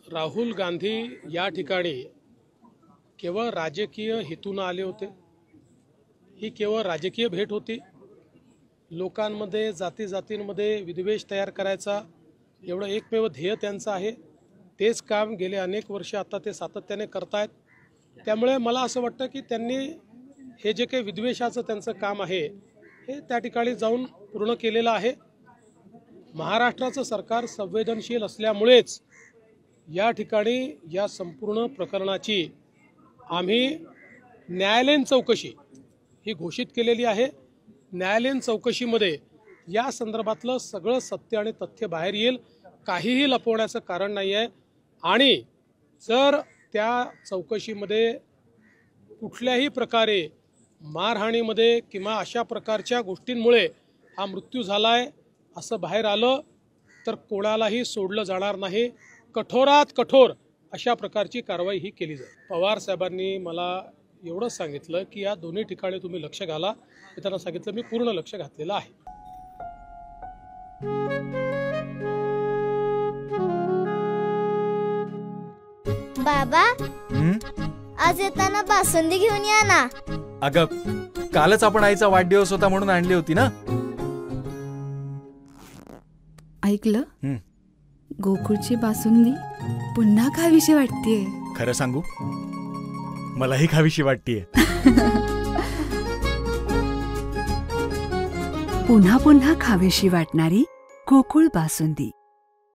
राहुल गांधी या ठिकाणी केवळ राजकीय हेतून आले होते। ही केवळ राजकीय भेट होती। लोकांमध्ये जाती जातींमध्ये विद्वेष तयार करायचा एवढं एकमेव ध्येय त्यांचं आहे। तेच काम गेले अनेक वर्ष आता ते सातत्याने करतायत। त्यामुळे मला असं वाटतं की त्यांनी हे जे काही विद्वेषाचं त्यांचं काम आहे हे त्या ठिकाणी जाऊन पूर्ण केलेलं आहे। महाराष्ट्राचं सरकार संवेदनशील असल्यामुळेच या ठिकाणी या संपूर्ण प्रकरणाची आम्ही न्यायालयीन चौकशी ही घोषित केलेली आहे। न्यायालयीन चौकशीमध्ये या संदर्भातलं सगळं सत्य आणि तथ्य बाहेर येईल। काहीही लपवण्याचं कारण नाही आहे। आणि जर त्या चौकशीमध्ये कुठल्याही प्रकारे मारहाणीमध्ये किंवा अशा प्रकारच्या गोष्टींमुळे हा मृत्यू झालाय असं बाहेर आलं तर कोणालाही सोडलं जाणार नाही। कठोरात कठोर अशा प्रकारची कारवाई ही केली जाईल। पवार साहेबांनी मला एवढं सांगितलं की या दोन्ही ठिकाणी तुम्ही लक्ष घाला। मी त्यांना सांगितलं मी पूर्ण लक्ष घातलेलं आहे। बाबा आज येताना बासुंदी घेऊन या ना। अगं कालच आपण आईचा वाढदिवस होता म्हणून आणली होती ना। ऐकलं गोकुळची बासुंदी पुन्हा खावीशी वाटतेय। खरं सांगू मलाही खावीशी वाटतेय। पुन्हा पुन्हा खावीशी वाटणारी गोकुळ बासुंदी।